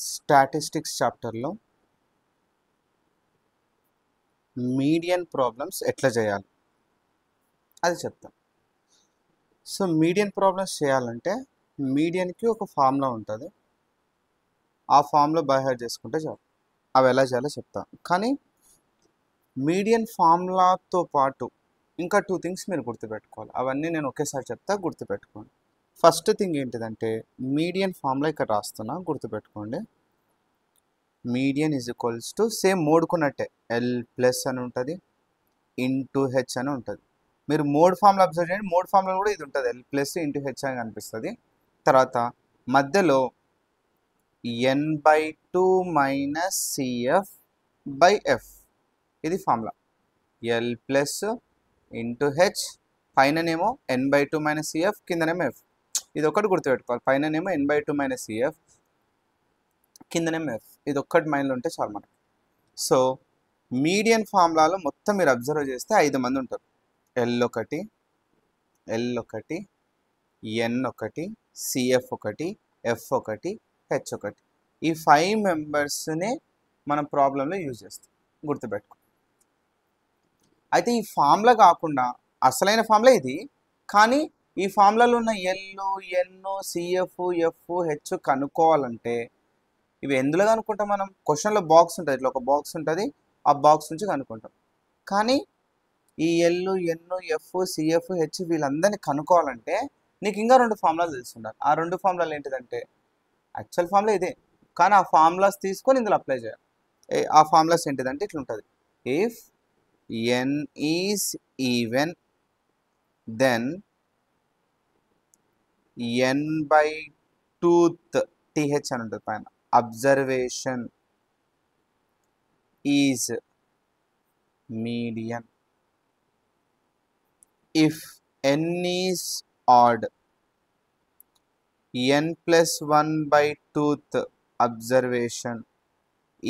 Statistics చాప్టర్లో median problems ఎట్లా చేయాలి అది చెప్తాను. సో మీడియన్ ప్రాబ్లమ్స్ చేయాలంటే మీడియన్కి ఒక ఫార్ములా ఉంటుంది. ఆ ఫార్ములా బై హార్ట్ చేసుకుంటే చాలు. అవి ఎలా చేయాలో చెప్తాను. కానీ మీడియన్ ఫార్ములాతో పాటు ఇంకా 2 థింగ్స్ మీరు గుర్తుపెట్టుకోవాలి. అవన్నీ నేను ఒకేసారి చెప్తా, గుర్తుపెట్టుకోండి. ఫస్ట్ థింగ్ ఏంటిదంటే మీడియన్ ఫార్ములా ఇక్కడ రాస్తున్నా, గుర్తుపెట్టుకోండి. Median is equals to same మోడ్కున్నట్టే ఎల్ ప్లస్ అని ఉంటుంది, ఇంటూ హెచ్ అని ఉంటుంది. మీరు మోడ్ ఫార్ములా అబ్జర్వ్ చేయండి. మోడ్ ఫార్ములా కూడా ఇది ఉంటుంది, ఎల్ ప్లస్ ఇంటూ హెచ్ అని కనిపిస్తుంది. తర్వాత మధ్యలో n/2 minus CF by F, ఇది formula. L plus into H, పైననేమో n/2 మైనస్ సిఎఫ్, కిందనేమో ఎఫ్. ఇది ఒక్కటి గుర్తుపెట్టుకోవాలి. పైననేమో n/2 మైనస్ సిఎఫ్, కిందనేమో ఎఫ్. ఇది ఒక్కటి మైండ్లో ఉంటే చాలు మనకి. సో మీడియన్ ఫార్ములాలో మొత్తం మీరు అబ్జర్వ్ చేస్తే 5 మంది ఉంటారు. ఎల్ ఒకటి, ఎన్ ఒకటి, సిఎఫ్ ఒకటి, ఎఫ్ ఒకటి, హెచ్ ఒకటి. ఈ 5 మెంబర్స్నే మనం ప్రాబ్లంలో యూజ్ చేస్తాం, గుర్తుపెట్టుకో. అయితే ఈ ఫార్ములా కాకుండా అసలైన ఫార్ములా ఇది, కానీ ఈ ఫార్ములాలో ఉన్న ఎల్, ఎన్, సిఎఫ్, ఎఫ్, హెచ్ కనుక్కోవాలంటే ఇవి ఎందులో కనుక్కుంటాం మనం? క్వశ్చన్లో బాక్స్ ఉంటుంది, ఇట్లా ఒక బాక్స్ ఉంటుంది, ఆ బాక్స్ నుంచి కనుక్కుంటాం. కానీ ఈ ఎల్, ఎన్, ఎఫ్, సిఎఫ్, హెచ్ వీళ్ళందరినీ కనుక్కోవాలంటే నీకు ఇంకా 2 ఫార్ములాలు తెలుసుండాలి. ఆ 2 ఫార్ములాలు ఏంటిదంటే యాక్చువల్ ఫార్ములా ఇదే, కానీ ఆ ఫార్ములాస్ తీసుకొని ఇందులో అప్లై చేయాలి. ఆ ఫార్ములాస్ ఏంటిదంటే ఇట్లా ఉంటుంది. If n is even, then n/2th th అని ఉంటుంది పైన, observation is median. If n is odd, n+1/2th observation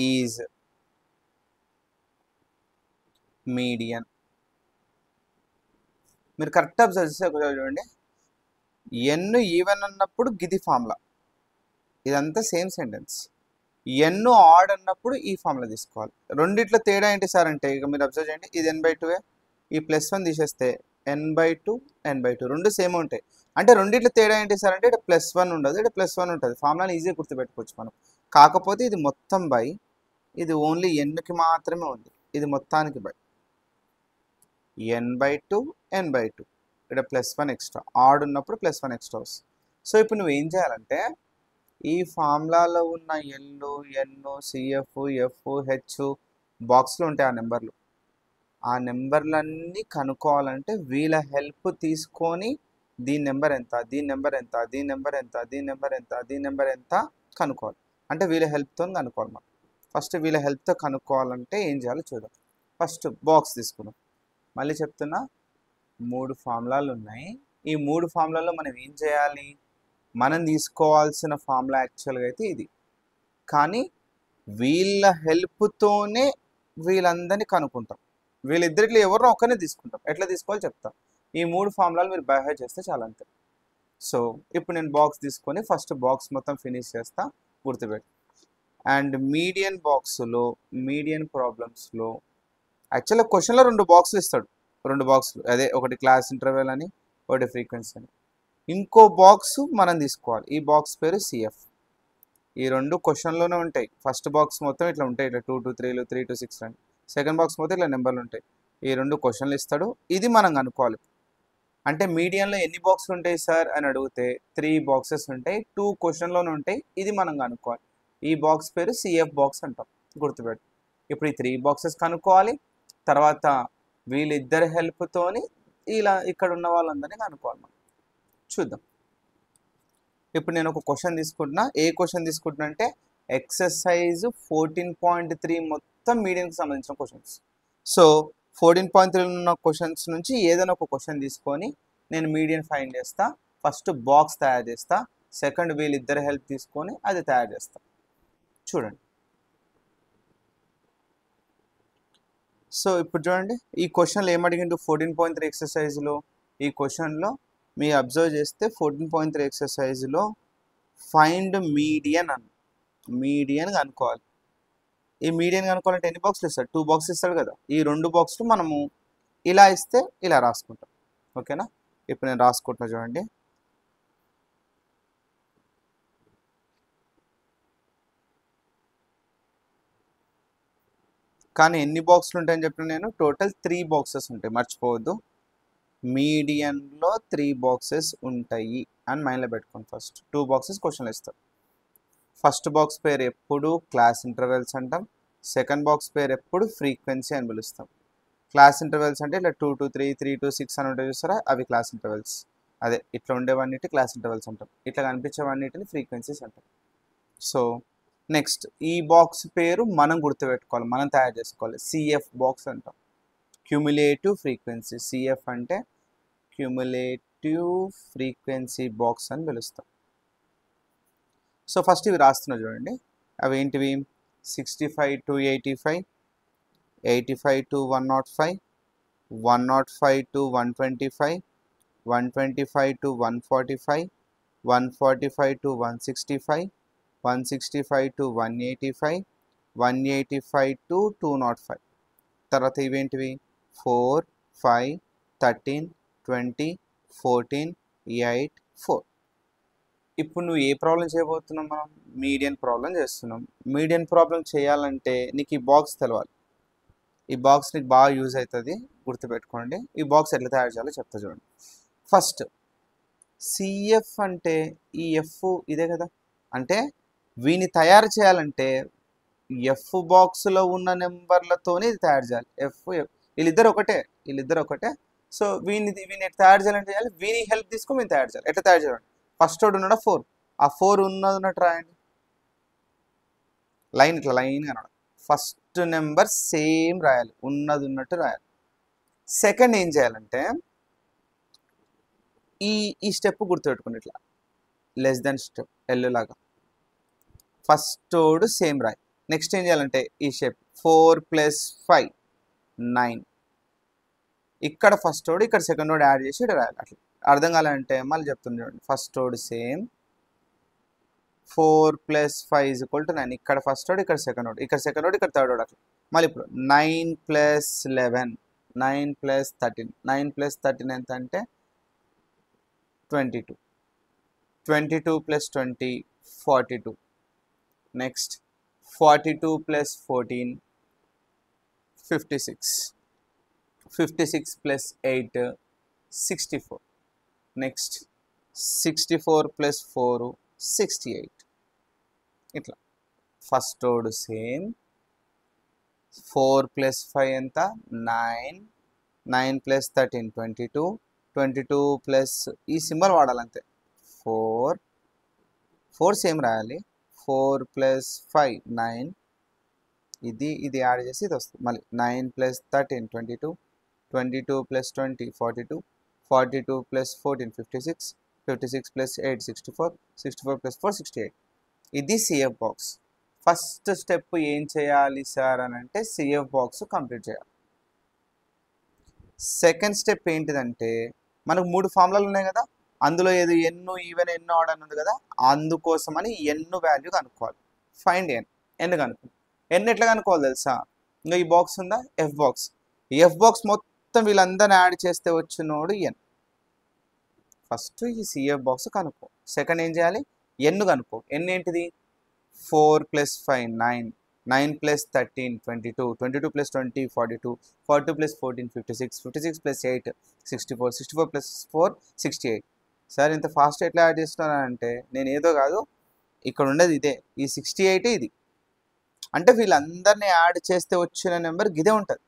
is median. మీరు కరెక్ట్ అబ్జర్వ్ చేస్తే ఒకసారి చూడండి. ఎన్ ఈవెన్ అన్నప్పుడు గిది ఫార్ములా, ఇదంతా సేమ్ సెంటెన్స్. ఎన్ ఆడ్ అన్నప్పుడు ఈ ఫార్ములా తీసుకోవాలి. రెండిట్లో తేడా ఏంటి సార్ అంటే, ఇక మీరు అబ్జర్వ్ చేయండి, ఇది n/2, ఈ +1 తీసేస్తే n/2, n/2 రెండు సేమ్ ఉంటాయి. అంటే రెండిట్లో తేడా ఏంటి సార్ అంటే, ఇక్కడ +1 ఉండదు, ఇక్కడ +1 ఉంటుంది. ఫార్ములాని ఈజీగా గుర్తుపెట్టుకోవచ్చు మనం. కాకపోతే ఇది మొత్తం బై, ఇది ఓన్లీ ఎన్కి మాత్రమే ఉంది, ఇది మొత్తానికి బై. n/2, n/2, ఇక్కడ +1 ఎక్స్ట్రా, ఆడ్ ఉన్నప్పుడు +1 ఎక్స్ట్రా వస్తుంది. సో ఇప్పుడు నువ్వు ఏం చేయాలంటే, ఈ ఫార్ములాలో ఉన్న ఎల్, ఎన్, సిఎఫ్, ఎఫ్, హెచ్ బాక్స్లో ఉంటాయి ఆ నెంబర్లు. ఆ నెంబర్లన్నీ కనుక్కోవాలంటే వీళ్ళ హెల్ప్ తీసుకొని దీని నెంబర్ ఎంత, దీని నెంబర్ ఎంత, దీని నెంబర్ ఎంత, దీని నెంబర్ ఎంత, దీని నెంబర్ ఎంత కనుక్కోవాలి. అంటే వీళ్ళ హెల్ప్తో కనుక్కోవాలి మనం. ఫస్ట్ వీళ్ళ హెల్ప్తో కనుక్కోవాలంటే ఏం చేయాలో చూద్దాం. ఫస్ట్ బాక్స్ తీసుకున్నాం. మళ్ళీ చెప్తున్నా, 3 ఫార్ములాలు ఉన్నాయి. ఈ 3 ఫార్ములాలో మనం ఏం చేయాలి? మనం తీసుకోవాల్సిన ఫార్ములా యాక్చువల్గా అయితే ఇది, కానీ వీళ్ళ హెల్ప్తోనే వీళ్ళందరినీ కనుక్కుంటాం. వీళ్ళిద్దరిలో ఎవరినో ఒకరిని తీసుకుంటాం. ఎట్లా తీసుకోవాలో చెప్తాం. ఈ 3 ఫార్ములాలు మీరు బై హార్ట్ చేస్తే చాలా అంతే. సో ఇప్పుడు నేను బాక్స్ తీసుకొని ఫస్ట్ బాక్స్ మొత్తం ఫినిష్ చేస్తా, గుర్తుపెట్టి. అండ్ మీడియన్ బాక్స్లో, మీడియన్ ప్రాబ్లమ్స్లో యాక్చువల్గా క్వశ్చన్లో 2 బాక్సులు ఇస్తాడు, 2 బాక్సులు. అదే ఒకటి క్లాస్ ఇంటర్వెల్ అని, ఒకటి ఫ్రీక్వెన్సీ అని. ఇంకో బాక్స్ మనం తీసుకోవాలి. ఈ బాక్స్ పేరు సిఎఫ్. ఈ 2 క్వశ్చన్లోనే ఉంటాయి. ఫస్ట్ బాక్స్ మొత్తం ఇట్లా ఉంటాయి, ఇట్లా 2 to 3, 3 to 6 అని. సెకండ్ బాక్స్ మొత్తం ఇట్లా నెంబర్లు ఉంటాయి. ఈ 2 క్వశ్చన్లు ఇస్తాడు, ఇది మనం కనుక్కోవాలి. అంటే మీడియంలో ఎన్ని బాక్సులు ఉంటాయి సార్ అని అడిగితే 3 బాక్సెస్ ఉంటాయి, 2 క్వశ్చన్లోనే ఉంటాయి, ఇది మనం కనుక్కోవాలి. ఈ బాక్స్ పేరు సిఎఫ్ బాక్స్ అంటాం, గుర్తుపెట్టు. ఇప్పుడు ఈ 3 బాక్సెస్ కనుక్కోవాలి. తర్వాత వీళ్ళిద్దరి హెల్ప్తోని ఇలా ఇక్కడ ఉన్న వాళ్ళందరినీ కనుక్కోవాలి మనం. చూద్దాం. ఇప్పుడు నేను ఒక క్వశ్చన్ తీసుకుంటున్నా. ఏ క్వశ్చన్ తీసుకుంటున్నా అంటే ఎక్సర్సైజ్ 14.3 మొత్తం మీడియంకి సంబంధించిన క్వశ్చన్స్. సో 14.3 ఉన్న క్వశ్చన్స్ నుంచి ఏదైనా ఒక క్వశ్చన్ తీసుకొని నేను మీడియం ఫైండ్ చేస్తా. ఫస్ట్ బాక్స్ తయారు చేస్తా, సెకండ్ వీళ్ళిద్దరి హెల్ప్ తీసుకొని అది తయారు చేస్తా. చూడండి. సో ఇప్పుడు చూడండి, ఈ క్వశ్చన్లో ఏమడిగిండు 14.3 ఎక్సర్సైజ్లో. ఈ క్వశ్చన్లో మీ అబ్జర్వ్ చేస్తే 14.3 ఎక్సర్సైజ్లో ఫైండ్ మీడియన్ అని మీడియన్ కనుక్కోవాలి. ఈ మీడియన్ కనుక్కోవాలంటే ఎన్ని బాక్సులు ఇస్తాడు? 2 బాక్స్ ఇస్తాడు కదా. ఈ 2 బాక్సులు మనము ఇలా ఇస్తే ఇలా రాసుకుంటాం. ఓకేనా? ఇప్పుడు నేను రాసుకుంటున్నా చూడండి. కానీ ఎన్ని బాక్సులు ఉంటాయని చెప్పిన నేను టోటల్ 3 బాక్సెస్ ఉంటాయి, మర్చిపోవద్దు. మీడియన్లో 3 బాక్సెస్ ఉంటాయి అని మైండ్లో పెట్టుకోండి. ఫస్ట్ 2 బాక్సెస్ క్వశ్చన్లు ఇస్తారు. ఫస్ట్ బాక్స్ పేరు ఎప్పుడు క్లాస్ ఇంటర్వెల్స్ అంటాం. సెకండ్ బాక్స్ పేరు ఎప్పుడు ఫ్రీక్వెన్సీ అని పిలుస్తాం. క్లాస్ ఇంటర్వెల్స్ అంటే ఇట్లా 2 to 3, 3 to 6 అని ఉంటాయి చూస్తారా, అవి క్లాస్ ఇంటర్వెల్స్. అదే ఇట్లా ఉండేవన్నిటి క్లాస్ ఇంటర్వెల్స్ అంటాం. ఇట్లా కనిపించేవన్నిటిని ఫ్రీక్వెన్సీస్ అంటాం. సో నెక్స్ట్ ఈ బాక్స్ పేరు మనం గుర్తుపెట్టుకోవాలి, మనం తయారు చేసుకోవాలి. సిఎఫ్ బాక్స్ అంటాం. Cumulative frequency. సిఎఫ్ అంటే క్యుములేటివ్ ఫ్రీక్వెన్సీ బాక్స్ అని పిలుస్తాం. సో ఫస్ట్ ఇవి రాస్తున్నా చూడండి. అవి ఏంటివి? 65 to 85, 85 to 105, 105 to 125, 125 to 145, 145 to 165, 165 to 185, 185 to 205. తర్వాత ఇవేంటివి? 4, 5, 13, 20, 14, 8, 4. ఇప్పుడు నువ్వు ఏ ప్రాబ్లం చేయబోతున్నాం? మనం మీడియన్ ప్రాబ్లం చేస్తున్నాం. మీడియన్ ప్రాబ్లం చేయాలంటే నీకు ఈ బాక్స్ తెలవాలి. ఈ బాక్స్ నీకు బాగా యూజ్ అవుతుంది, గుర్తుపెట్టుకోండి. ఈ బాక్స్ ఎట్లా తయారు చేయాలో చెప్తా చూడండి. ఫస్ట్ సిఎఫ్ అంటే ఈ ఎఫ్ ఇదే కదా. అంటే వీని తయారు చేయాలంటే ఎఫ్ బాక్స్లో ఉన్న నెంబర్లతోనే ఇది తయారు చేయాలి. ఎఫ్ వీళ్ళిద్దరు ఒకటే. సో వీని తయారు చేయాలంటే చేయాలి. వీని హెల్ప్ తీసుకొని వీని తయారు చేయాలి. ఎట్లా తయారు చేయాలి? ఫస్ట్ వాడు ఉన్నాడా 4, ఆ 4 ఉన్నట్టు రాయండి. లైన్ ఇట్లా లైన్ కనడం. ఫస్ట్ నెంబర్ సేమ్ రాయాలి, ఉన్నట్టు రాయాలి. సెకండ్ ఏం చేయాలంటే ఈ స్టెప్ గుర్తుపెట్టుకోండి. ఇట్లా లెస్ దెన్ స్టెప్ ఎల్ లాగా ఫస్ట్ వాడు సేమ్ రాయి. నెక్స్ట్ ఏం చేయాలంటే ఈ షేప్ 4 + 5 9. ఇక్కడ ఫస్ట్ వాడు ఇక్కడ సెకండ్ వాడు యాడ్ చేసి ఇక్కడ రాయాలి. అట్లా అర్థం కావాలంటే మళ్ళీ చెప్తుంది చూడండి. ఫస్ట్ వాడు సేమ్ 4 + 5 = 9. ఇక్కడ ఫస్ట్ వాడు ఇక్కడ సెకండ్ వాడు, ఇక్కడ సెకండ్ వాడు ఇక్కడ థర్డ్ వాడు. అట్లా మళ్ళీ ఇప్పుడు 9 + 11, 9 + 13, 9 + 13 ఎంత అంటే 22, 22 + 20 42. నెక్స్ట్ 42 + 14 56, 56 + 8 64. నెక్స్ట్ 64 + 4 68. ఇట్లా ఫస్ట్ రోడ్ సేమ్ 4 + 5 ఎంత 9, 9 + 13 22, 22 + ఈ సింబల్ వాడాలంతే 4 సేమ్ రాయాలి. 4 + 5 9, ఇది యాడ్ చేసి ఇది వస్తుంది. మళ్ళీ 9 + 13 22, 22 + 20 42, 42 + 14 56, 56 + 8 64, 64 + 4 68. ఇది సిఎఫ్ బాక్స్. ఫస్ట్ స్టెప్ ఏం చేయాలి సార్ అని అంటే సిఎఫ్ బాక్స్ కంప్లీట్ చేయాలి. సెకండ్ స్టెప్ ఏంటిదంటే మనకు 3 ఫార్ములాలు ఉన్నాయి కదా, అందులో ఏది ఎన్ ఈవెన్ ఎన్ ఆడ్ అని ఉంది కదా, అందుకోసమని ఎన్ వాల్యూ కనుక్కోవాలి. ఫైండ్ ఎన్ కనుక్కోవాలి. ఎన్ ఎట్లా కనుక్కోవాలి తెలుసా? ఇంకా ఈ బాక్స్ ఉందా ఎఫ్ బాక్స్ మొత్తం వీళ్ళందరిని యాడ్ చేస్తే వచ్చినోడు ఎన్. ఫస్ట్ ఈ సిఎఫ్ బాక్స్ కనుక్కో. సెకండ్ ఏం చేయాలి? ఎన్ కనుక్కో. ఎన్ ఏంటిది? 4 + 5 9, 9 + 13 22, 22 + 20 42, 42 + 14 56, 56 + 8 64, 64 + 4 68. సార్ ఇంత ఫాస్ట్ ఎట్లా యాడ్ చేస్తున్నానంటే నేను ఏదో కాదు, ఇక్కడ ఉండేది ఇదే, ఈ 68 ఇది. అంటే వీళ్ళందరినీ యాడ్ చేస్తే వచ్చిన నెంబర్ ఇదే ఉంటుంది.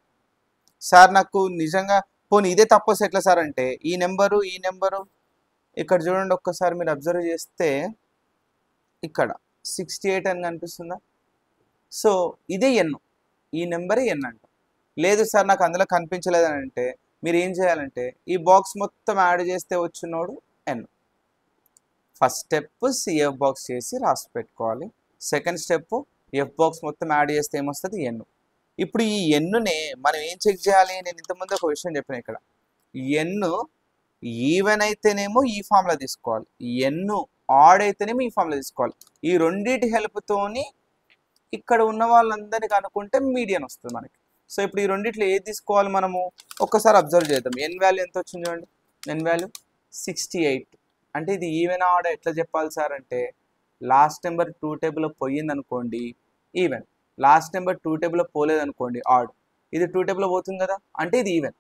సార్ నాకు నిజంగా పోనీ ఇదే తప్పొస్తే ఎట్లా సార్ అంటే ఈ నెంబరు ఇక్కడ చూడండి, ఒక్కసారి మీరు అబ్జర్వ్ చేస్తే ఇక్కడ 68 అని కనిపిస్తుందా? సో ఇదే ఎన్, ఈ నెంబరే ఎన్ అంట. లేదు సార్ నాకు అందులో కనిపించలేదని అంటే మీరు ఏం చేయాలంటే ఈ బాక్స్ మొత్తం యాడ్ చేస్తే వచ్చినోడు ఎన్. ఫస్ట్ స్టెప్ సిఎఫ్ బాక్స్ చేసి రాసి పెట్టుకోవాలి. సెకండ్ స్టెప్ ఎఫ్ బాక్స్ మొత్తం యాడ్ చేస్తే ఏమొస్తుంది? ఎన్. ఇప్పుడు ఈ ఎన్నునే మనం ఏం చెక్ చేయాలి? నేను ఇంతకుముందు ఒక విషయం చెప్పాను. ఇక్కడ ఎన్ ఈవెన్ అయితేనేమో ఈ ఫార్ములా తీసుకోవాలి, ఎన్ ఆడ్ అయితేనేమో ఈ ఫార్ములా తీసుకోవాలి. ఈ రెండింటి హెల్ప్తోని ఇక్కడ ఉన్న వాళ్ళందరినీ కనుక్కుంటే మీడియన్ వస్తుంది మనకి. సో ఇప్పుడు ఈ రెండిట్లో ఏది తీసుకోవాలి మనము ఒక్కసారి అబ్జర్వ్ చేద్దాం. ఎన్ వాల్యూ ఎంత వచ్చింది చూడండి, ఎన్ వాల్యూ 68. అంటే ఇది ఈవెన్ ఆడ్ ఎట్లా చెప్పాలి సార్ అంటే, లాస్ట్ నెంబర్ 2 టేబుల్లో పోయింది అనుకోండి ఈవెన్, లాస్ట్ నెంబర్ 2 టేబుల్లో పోలేదు అనుకోండి ఆడ్. ఇది 2 టేబుల్లో పోతుంది కదా అంటే ఇది ఈవెన్.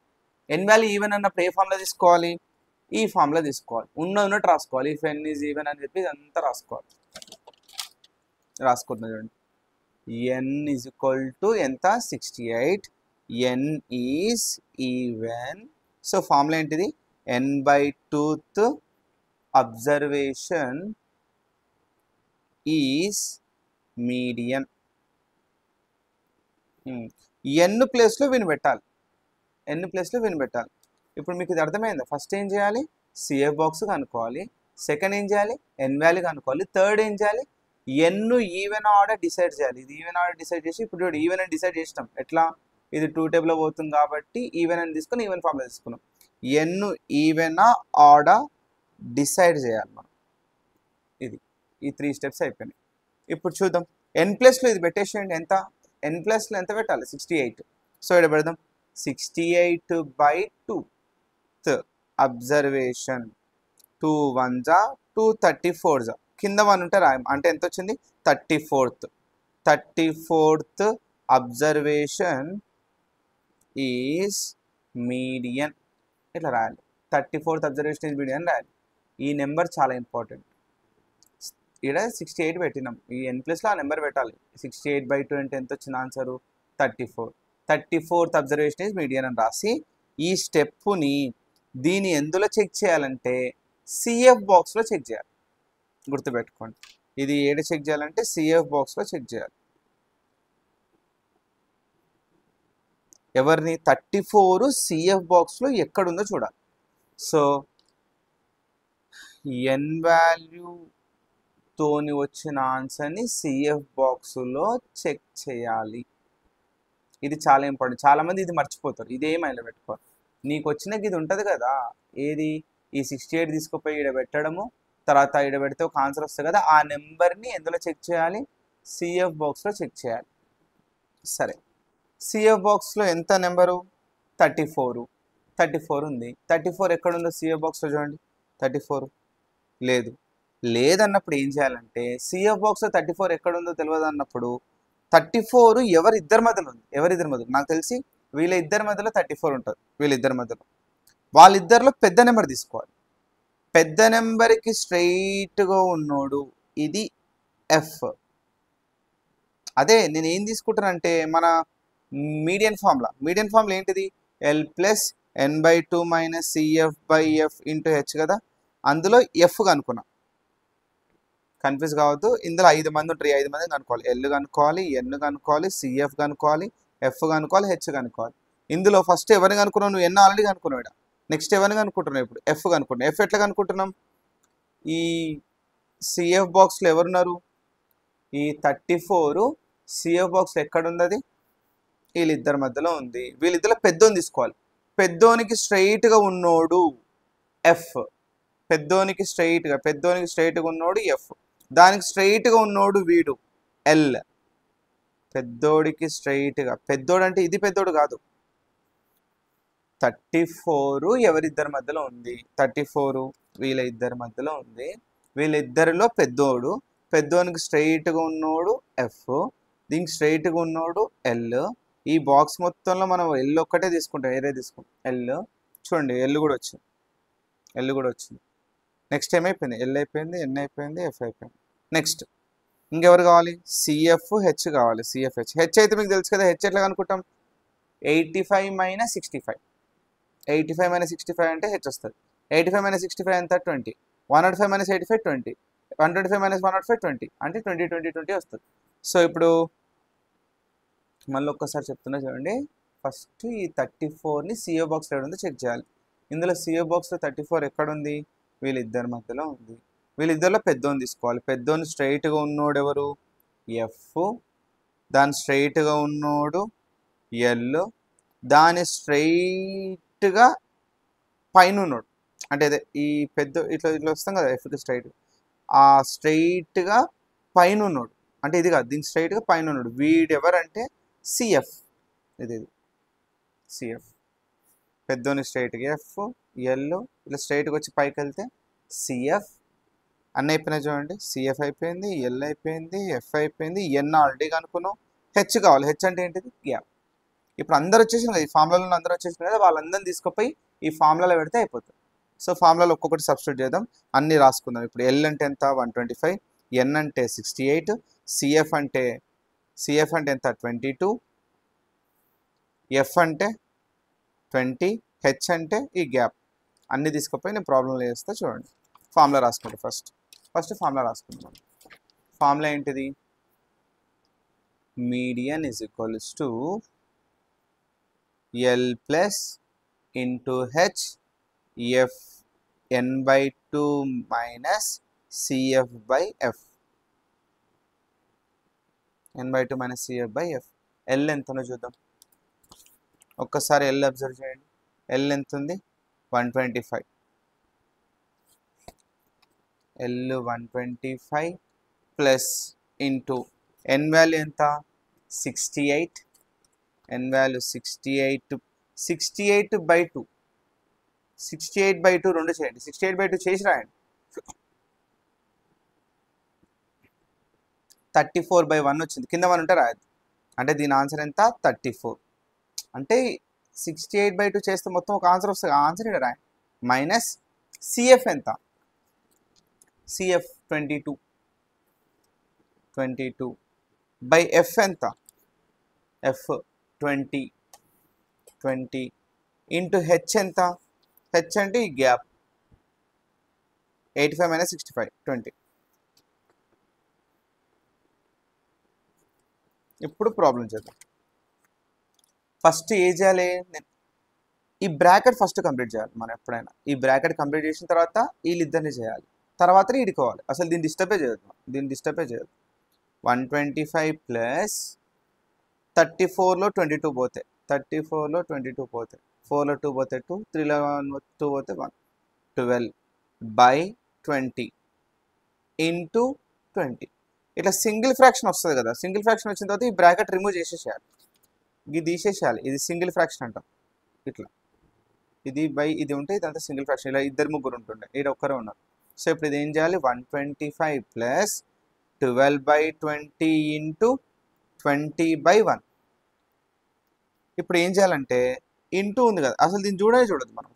ఎన్ వాల్యూ ఈవెన్ అన్నప్పుడు ఏ ఫార్ములా తీసుకోవాలి, ఈ ఫార్ములా తీసుకోవాలి, ఉన్నట్టు రాసుకోవాలి. ఇఫ్ ఎన్ ఈజ్ ఈవెన్ అని చెప్పి ఇదంతా రాసుకోవాలి. రాసుకుంటున్నా చూడండి, ఎన్ ఈజ్ ఈక్వల్ టు ఎంత 68, N is even. So formula ఏంటిది, N by 2th observation is median. N ప్లేస్లో విని పెట్టాలి, ఎన్ ప్లేస్లో విని పెట్టాలి. ఇప్పుడు మీకు ఇది అర్థమైందా? ఫస్ట్ ఏం చేయాలి, సిఎఫ్ బాక్స్ కనుక్కోవాలి. సెకండ్ ఏం చేయాలి, ఎన్ వాల్యూ కనుక్కోవాలి. థర్డ్ ఏం చేయాలి, ఎన్ ఈవెన్ ఆర్డర్ డిసైడ్ చేయాలి. ఇది ఈవెన్ ఆర్డర్ డిసైడ్ చేసి ఇప్పుడు ఈవెన్ అని డిసైడ్ చేసినాం. ఎట్లా, ఇది 2 టేబుల్లో పోతుంది కాబట్టి ఈవెన్ అని తీసుకుని ఈవెన్ ఫార్ములా తీసుకున్నాం. ఎన్ ఈవెన్ ఆర్డర్ డిసైడ్ చేయాలి మనం. ఇది ఈ 3 స్టెప్స్ అయిపోయినాయి. ఇప్పుడు చూద్దాం, ఎన్ ప్లస్లో ఇది పెట్టేసేయండి. ఎంత, ఎన్ ప్లస్లో ఎంత పెట్టాలి 68. సో ఇక్కడ పెడదాం 68/2th అబ్జర్వేషన్. 2 1 2 34 కింద 1 ఉంటే రాయం, అంటే ఎంత వచ్చింది 34th అబ్జర్వేషన్ ఈజ్ మీడియన్. ఇట్లా రాయాలి, 34th అబ్జర్వేషన్ ఈజ్ మీడియన్ రాయాలి. ఈ నెంబర్ చాలా ఇంపార్టెంట్. ఇక్కడ 68 పెట్టినాం, ఈ ఎన్ ప్లస్లో ఆ నెంబర్ పెట్టాలి. 68/2 అంటే ఎంత వచ్చింది answer 34. 34th observation is median అని రాసి ఈ స్టెప్పుని దీన్ని ఎందులో చెక్ చేయాలంటే సిఎఫ్ బాక్స్లో చెక్ చేయాలి. గుర్తుపెట్టుకోండి, ఇది ఏడ చెక్ చేయాలంటే సిఎఫ్ బాక్స్లో చెక్ చేయాలి. ఎవరిని, 34 సిఎఫ్ బాక్స్లో ఎక్కడుందో చూడాలి. సో ఎన్ వాల్యూతోని వచ్చిన ఆన్సర్ని సిఎఫ్ బాక్స్లో చెక్ చేయాలి. ఇది చాలా ఇంపార్టెంట్. చాలామంది ఇది మర్చిపోతారు, ఇదే మైండ్లో పెట్టుకోవాలి. నీకు వచ్చినకి ఇది ఉంటుంది కదా, ఏది ఈ 68 తీసుకుపోయి ఈడ పెట్టడము, తర్వాత ఈడ పెడితే ఒక ఆన్సర్ వస్తుంది కదా, ఆ నెంబర్ని ఎందులో చెక్ చేయాలి, సిఎఫ్ బాక్స్లో చెక్ చేయాలి. సరే, సిఎఫ్ బాక్స్లో ఎంత నెంబరు 34 ఉంది. 34 ఎక్కడుందో సిఎఫ్ బాక్స్లో చూడండి, 34 లేదు. లేదన్నప్పుడు ఏం చేయాలంటే సిఎఫ్ బాక్స్లో 34 ఎక్కడుందో తెలియదు అన్నప్పుడు 34 ఎవరిద్దరి మధ్యలో ఉంది, ఎవరిద్దరి మధ్యలో నాకు తెలిసి వీళ్ళ ఇద్దరి మధ్యలో 34 ఉంటుంది. వీళ్ళిద్దరి మధ్యలో వాళ్ళిద్దరిలో పెద్ద నెంబర్ తీసుకోవాలి. పెద్ద నెంబర్కి స్ట్రైట్గా ఉన్నోడు ఇది ఎఫ్. అదే నేను ఏం తీసుకుంటానంటే మన మీడియన్ ఫార్ములా ఏంటిది, L plus n/2 minus CF/F into H కదా, అందులో ఎఫ్ కనుక్కున్నా. కన్ఫ్యూజ్ కావద్దు, ఇందులో 5 మంది ఉంటారు, 5 మంది కనుక్కోవాలి. ఎల్ కనుక్కోవాలి, ఎన్ కనుక్కోవాలి, సిఎఫ్ కనుక్కోవాలి, ఎఫ్ కనుక్కోవాలి, హెచ్ కనుక్కోవాలి. ఇందులో ఫస్ట్ ఎవరిని కనుక్కున్నావు, నువ్వు ఎన్ ఆల్రెడీ కనుక్కున్నావు. నెక్స్ట్ ఎవరిని కనుక్కుంటున్నావు, ఇప్పుడు ఎఫ్ కనుక్కుంటున్నావు. ఎఫ్ ఎట్లా కనుక్కుంటున్నాం, ఈ సిఎఫ్ బాక్స్లో ఎవరున్నారు, ఈ 34 సిఎఫ్ బాక్స్లో ఎక్కడుంది, అది వీళ్ళిద్దరి మధ్యలో ఉంది. వీళ్ళిద్దరిలో పెద్దోని తీసుకోవాలి. పెద్దోనికి స్ట్రైట్గా ఉన్నోడు ఎఫ్, పెద్దోనికి స్ట్రైట్గా ఉన్నోడు ఎఫ్, దానికి స్ట్రైట్గా ఉన్నోడు వీడు ఎల్. పెద్దోడికి స్ట్రైట్గా, పెద్దోడు అంటే ఇది పెద్దోడు కాదు, 34 ఎవరిద్దరి మధ్యలో ఉంది, 34 వీళ్ళ ఇద్దరి మధ్యలో ఉంది. వీళ్ళిద్దరిలో పెద్దోడు, పెద్దోనికి స్ట్రైట్గా ఉన్నోడు ఎఫ్, దీనికి స్ట్రైట్గా ఉన్నోడు ఎల్. ఈ బాక్స్ మొత్తంలో మనం ఎల్ ఒక్కటే తీసుకుంటాం, ఏరే తీసుకుంటాం ఎల్. చూడండి ఎల్ కూడా వచ్చింది. నెక్స్ట్ ఏమైపోయింది, ఎల్ అయిపోయింది, ఎన్ అయిపోయింది, ఎఫ్ అయిపోయింది. నెక్స్ట్ ఇంకెవరు కావాలి, సిఎఫ్ హెచ్ కావాలి. సిఎఫ్ హెచ్ అయితే మీకు తెలుసు కదా, హెచ్ ఎట్లా కనుక్కుంటాం, 85 మైనస్ 65. 85 మైనస్ 65 అంటే హెచ్ వస్తుంది. 85 మైనస్ 65 ఎంత 20. 105 మైనస్ 85 20. 125 మైనస్ 105 20 అంటే 20 20 20 వస్తుంది. సో ఇప్పుడు మళ్ళీ ఒక్కసారి చెప్తున్నా చూడండి, ఫస్ట్ ఈ 34ని సిఓ బాక్స్లో ఎక్కడ ఉందో చెక్ చేయాలి. ఇందులో సిఓ బాక్స్లో 34 ఎక్కడుంది, వీళ్ళిద్దరి మధ్యలో ఉంది. వీళ్ళిద్దరిలో పెద్దోని తీసుకోవాలి. పెద్దోని స్ట్రైట్గా ఉన్నోడు ఎవరు, ఎఫ్. దాని స్ట్రైట్గా ఉన్నోడు ఎల్. దాని స్ట్రైట్గా పైన ఉన్నాడు అంటే అదే ఈ పెద్ద ఇట్లా ఇట్లా వస్తాం కదా ఎఫ్కి స్ట్రైట్, ఆ స్ట్రైట్గా పైన ఉన్నాడు, అంటే ఇది కాదు, దీనికి స్ట్రైట్గా పైన ఉన్నాడు, వీడెవరంటే సిఎఫ్. ఇది సిఎఫ్, పెద్దోని స్ట్రైట్గా ఎఫ్, ఎల్, ఇలా స్ట్రైట్గా వచ్చి పైకి వెళ్తే సిఎఫ్. అన్నీ అయిపోయినాయి చూడండి, సిఎఫ్ అయిపోయింది, ఎల్ అయిపోయింది, ఎఫ్ అయిపోయింది, ఎన్ ఆల్రెడీ అనుకున్నాం, హెచ్ కావాలి. హెచ్ అంటే ఏంటిది? గ్యాప్. ఇప్పుడు అందరు వచ్చేసింది కదా, ఈ ఫార్ములాలో అందరూ వచ్చేసింది కదా, వాళ్ళందరినీ తీసుకుపోయి ఈ ఫార్ములాలో పెడితే అయిపోతుంది. సో ఫార్ములాలో ఒక్కొక్కటి సబ్స్టిట్యూట్ చేద్దాం, అన్నీ రాసుకుందాం. ఇప్పుడు ఎల్ అంటే ఎంత? 125, ఎన్ అంటే 68, సిఎఫ్ అంటే ఎంత? 22, ఎఫ్ అంటే 20, హెచ్ అంటే ఈ గ్యాప్. అన్నీ తీసుకుపోయి నేను ప్రాబ్లంలో చేస్తా చూడండి. ఫార్ములా రాసుకుంటాం. ఫస్ట్ ఫార్ములా రాసుకుందాం. ఫార్ములా ఏంటిది? Median is equals to L plus into H F N by 2 minus CF by F. N by 2 minus CF by F. L ఎంతనో చూద్దాం ఒక్కసారి. ఎల్ అబ్జర్వ్ చేయండి. ఎల్ ఎంత ఉంది? 125. ఎల్ 125 ప్లస్ ఇంటూ ఎన్ value ఎంత? 68. ఎన్ value 68, 68/2. 68/2 రెండు చేయండి. 68/2 చేసి రాయండి. 34/1 వచ్చింది. కింద 1 ఉంటే రాయద్దు. అంటే దీని ఆన్సర్ ఎంత? 34. అంటే 68/2 చేస్తే మొత్తం ఒక ఆన్సర్ వస్తుంది. ఆన్సర్ ఇక్కడ రాయండి. మైనస్ సిఎఫ్ ఎంత? సిఎఫ్ 22 బై ఎఫ్ ఎంత? ఎఫ్ 20 ఇంటూ హెచ్ ఎంత? హెచ్ అంటే ఈ గ్యాప్ 85 మైనస్ 65 20. ఇప్పుడు ప్రాబ్లం చేద్దాం. ఫస్ట్ ఏం చేయాలి? ఈ బ్రాకెట్ ఫస్ట్ కంప్లీట్ చేయాలి. మనం ఎప్పుడైనా ఈ బ్రాకెట్ కంప్లీట్ చేసిన తర్వాత వీళ్ళిద్దరిని చేయాలి, తర్వాతనే ఇడుకోవాలి. అసలు దీన్ని డిస్టర్బే చేయొద్దు. 125 ప్లస్ 34లో 22 పోతే, 34లో 22 పోతే, 4లో 2 పోతే 2, 3లో 2 పోతే 1, 12/20 ఇంటూ 20. ఇట్లా సింగిల్ ఫ్రాక్షన్ వస్తుంది కదా. సింగిల్ ఫ్రాక్షన్ వచ్చిన తర్వాత ఈ బ్రాకెట్ రిమూవ్ చేసేసేయాలి, ఇది తీసేసేయాలి. ఇది సింగిల్ ఫ్రాక్షన్ అంటాం. ఇట్లా ఇది బై ఇది ఉంటే ఇదంతా సింగిల్ ఫ్రాక్షన్. ఇలా ఇద్దరు ముగ్గురు ఉంటుండే, ఇక్కడ ఒక్కరే ఉన్నారు. సో ఇప్పుడు ఇది ఏం చేయాలి? 125 ప్లస్ 12/20 ఇంటూ 20/1. ఇప్పుడు ఏం చేయాలంటే ఇంటూ ఉంది కదా, అసలు దీన్ని చూడదు మనం.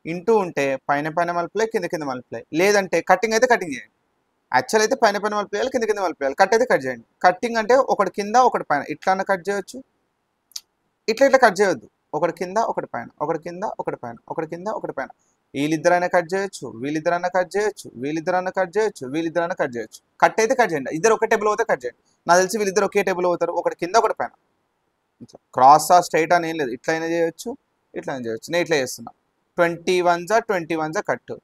ఇంటూ ఉంటే పైన మల్టిప్లై, కింద మల్టిప్లై. లేదంటే కటింగ్ అయితే కటింగ్ చేయండి. యాక్చువల్ అయితే పైన మల్టిప్లై, కింద మల్టిప్లై. కట్ అయితే కట్ చేయండి. కట్టింగ్ అంటే ఒకటి కింద ఒకటి పైన ఇట్లా కట్ చేయొచ్చు. ఇట్లా కట్ చేయొద్దు. ఒకటి కింద ఒకటి పైన, ఒకటి కింద ఒకటి పైన, ఒకటి కింద ఒకటి పైన. వీళ్ళిద్దరైనా కట్ చేయొచ్చు, వీళ్ళిద్దరైనా కట్ చేయొచ్చు, వీళ్ళిద్దరైనా కట్ చేయొచ్చు, వీళ్ళిద్దరైనా కట్ చేయొచ్చు. కట్ అయితే కట్ చేయండి. ఇద్దరు ఒకే టేబుల్ అవుతే కట్ చేయండి. నాకు తెలిసి వీళ్ళిద్దరు ఒకే టేబుల్ అవుతారు. ఒకటి కింద ఒకటి పైన. క్రాస్ స్ట్రైట్ అని ఏం లేదు, ఇట్లయినా చేయొచ్చు, ఇట్లయినా చేయొచ్చు. నేను ఇట్లా చేస్తున్నా. 21 కట్.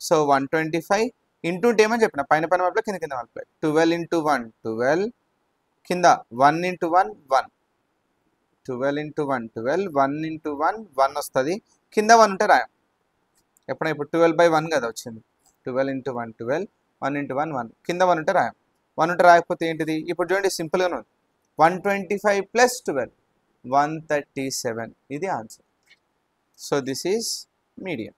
సో 125 ఇంటూ ఏమని చెప్పిన? పైన మల్టిప్లై, కింద మల్టిప్లై. 12 ఇంటూ 1 12, కింద 1 ఇంటూ 1 1, 12 ఇంటూ 1 12, 1 ఇంటూ 1 1 వస్తుంది. కింద 1 ఉంటే రాయం. ఎప్పుడైనా ఇప్పుడు 12/1 కదా వచ్చింది. 12 ఇంటూ 1 12, 1 ఇంటూ 1 1, కింద 1 ఉంటే రాయం. 1 ఉంటే రాయకపోతే ఏంటిది? ఇప్పుడు చూడండి సింపుల్గానే ఉంది. 125 ప్లస్ 12 137. ఇది answer. So this is medium.